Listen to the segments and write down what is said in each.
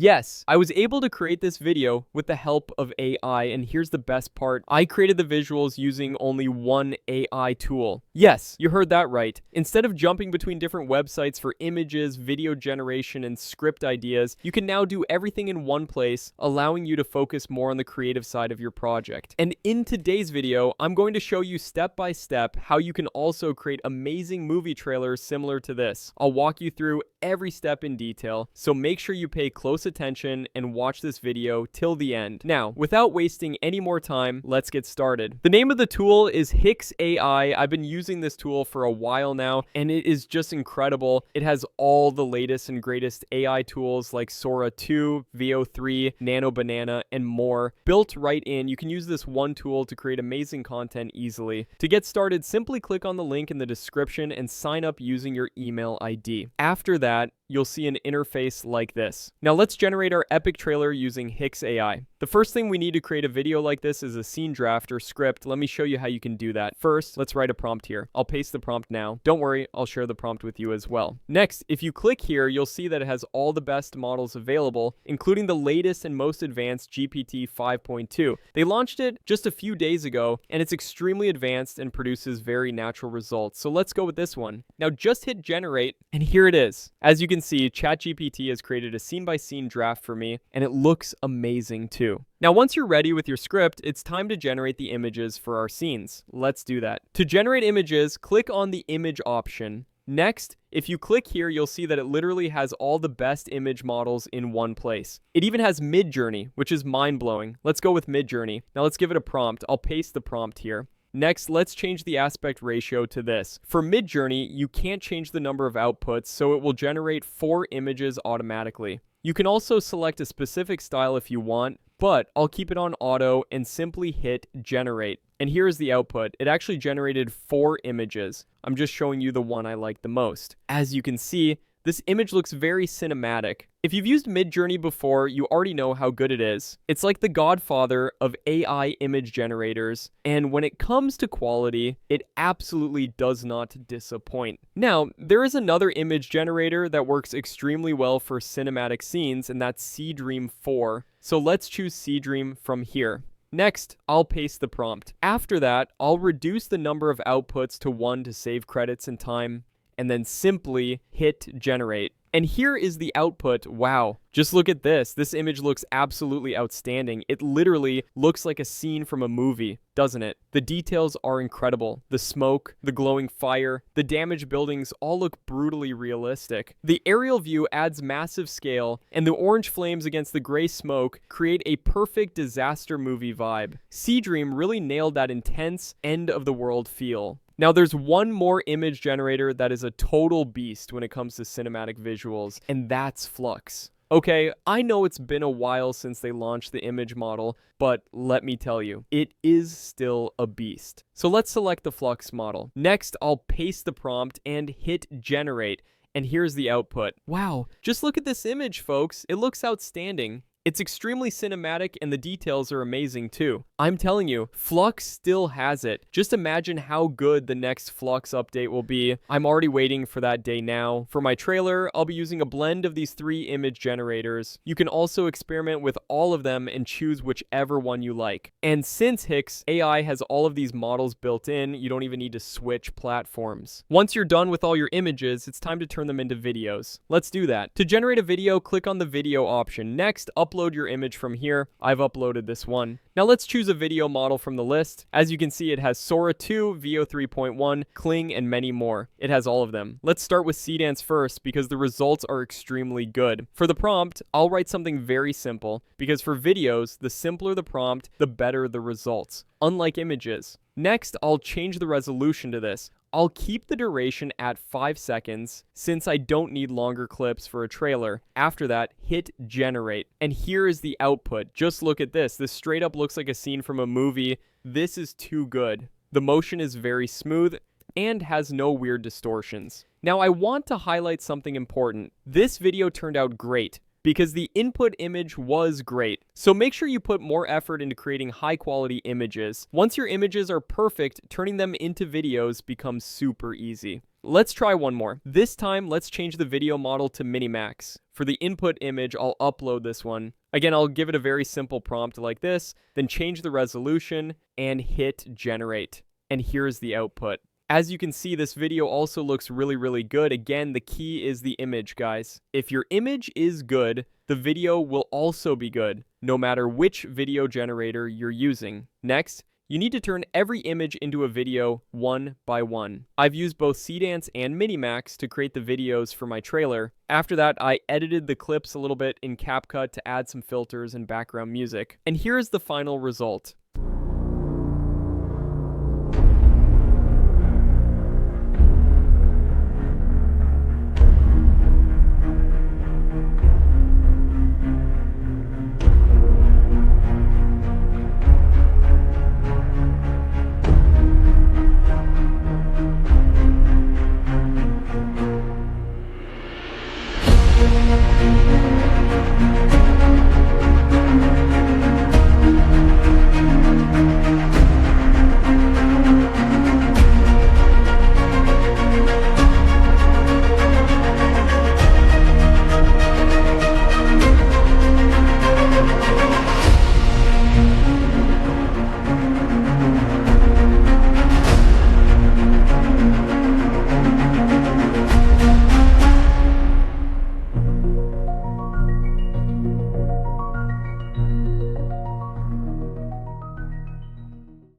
Yes, I was able to create this video with the help of AI, and here's the best part. I created the visuals using only one AI tool. Yes, you heard that right. Instead of jumping between different websites for images, video generation, and script ideas, you can now do everything in one place, allowing you to focus more on the creative side of your project. And in today's video, I'm going to show you step by step how you can also create amazing movie trailers similar to this. I'll walk you through every step in detail, so make sure you pay close attention and watch this video till the end. Now, without wasting any more time, let's get started. The name of the tool is Hix AI. I've been using this tool for a while now, and it is just incredible. It has all the latest and greatest AI tools like Sora 2, VO3, Nano Banana, and more built right in. You can use this one tool to create amazing content easily. To get started, simply click on the link in the description and sign up using your email ID. After that, you'll see an interface like this. Now let's generate our epic trailer using Hix AI. The first thing we need to create a video like this is a scene draft or script. Let me show you how you can do that. First, let's write a prompt here. I'll paste the prompt now. Don't worry, I'll share the prompt with you as well. Next, if you click here, you'll see that it has all the best models available, including the latest and most advanced GPT 5.2. They launched it just a few days ago, and it's extremely advanced and produces very natural results. So let's go with this one. Now just hit generate, and here it is. As you can see, ChatGPT has created a scene-by-scene draft for me, and it looks amazing too. Now, once you're ready with your script, it's time to generate the images for our scenes. Let's do that. To generate images, click on the image option. Next, if you click here, you'll see that it literally has all the best image models in one place. It even has Midjourney, which is mind-blowing. Let's go with Midjourney. Now let's give it a prompt. I'll paste the prompt here. Next, let's change the aspect ratio to this. For Midjourney, you can't change the number of outputs, so it will generate 4 images automatically. You can also select a specific style if you want, but I'll keep it on auto and simply hit generate. And here is the output. It actually generated 4 images. I'm just showing you the one I like the most. As you can see, this image looks very cinematic. If you've used Midjourney before, you already know how good it is. It's like the godfather of AI image generators, and when it comes to quality, it absolutely does not disappoint. Now, there is another image generator that works extremely well for cinematic scenes, and that's Seedream 4. So let's choose Seedream from here. Next, I'll paste the prompt. After that, I'll reduce the number of outputs to 1 to save credits and time, and then simply hit generate. And here is the output. Wow. Just look at this. This image looks absolutely outstanding. It literally looks like a scene from a movie, doesn't it? The details are incredible. The smoke, the glowing fire, the damaged buildings all look brutally realistic. The aerial view adds massive scale, and the orange flames against the gray smoke create a perfect disaster movie vibe. Seedream really nailed that intense end-of-the-world feel. Now, there's one more image generator that is a total beast when it comes to cinematic visuals, and that's Flux. Okay, I know it's been a while since they launched the image model, but let me tell you, it is still a beast. So let's select the Flux model. Next, I'll paste the prompt and hit generate, and here's the output. Wow, just look at this image, folks. It looks outstanding. It's extremely cinematic, and the details are amazing too. I'm telling you, Flux still has it. Just imagine how good the next Flux update will be. I'm already waiting for that day now. For my trailer, I'll be using a blend of these 3 image generators. You can also experiment with all of them and choose whichever one you like. And since Hix AI has all of these models built in, you don't even need to switch platforms. Once you're done with all your images, it's time to turn them into videos. Let's do that. To generate a video, click on the video option. Next, upload your image from here. I've uploaded this one. Now let's choose a video model from the list. As you can see, it has Sora 2, VO 3.1, Kling, and many more. It has all of them. Let's start with Seedance first because the results are extremely good. For the prompt, I'll write something very simple because for videos, the simpler the prompt, the better the results, unlike images. Next, I'll change the resolution to this. I'll keep the duration at 5 seconds since I don't need longer clips for a trailer. After that, hit generate. And here is the output. Just look at this. This straight up looks like a scene from a movie. This is too good. The motion is very smooth and has no weird distortions. Now I want to highlight something important. This video turned out great because the input image was great. So make sure you put more effort into creating high quality images. Once your images are perfect, turning them into videos becomes super easy. Let's try one more. This time, let's change the video model to Minimax. For the input image, I'll upload this one. Again, I'll give it a very simple prompt like this, then change the resolution and hit generate. And here's the output. As you can see, this video also looks really good. Again, the key is the image, guys. If your image is good, the video will also be good, no matter which video generator you're using. Next, you need to turn every image into a video one by one. I've used both Seedance and Minimax to create the videos for my trailer. After that, I edited the clips a little bit in CapCut to add some filters and background music. And here's the final result.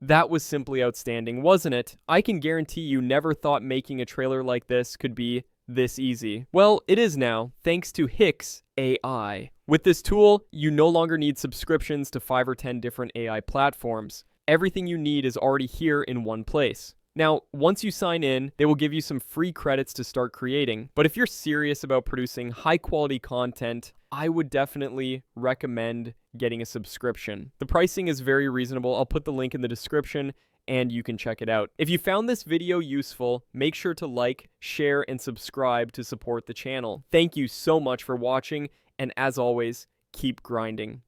That was simply outstanding, wasn't it? I can guarantee you never thought making a trailer like this could be this easy. Well, it is now, thanks to Hix AI. With this tool, you no longer need subscriptions to 5 or 10 different AI platforms. Everything you need is already here in one place. Now, once you sign in, they will give you some free credits to start creating. But if you're serious about producing high-quality content, I would definitely recommend getting a subscription. The pricing is very reasonable. I'll put the link in the description and you can check it out. If you found this video useful, make sure to like, share, and subscribe to support the channel. Thank you so much for watching, and as always, keep grinding.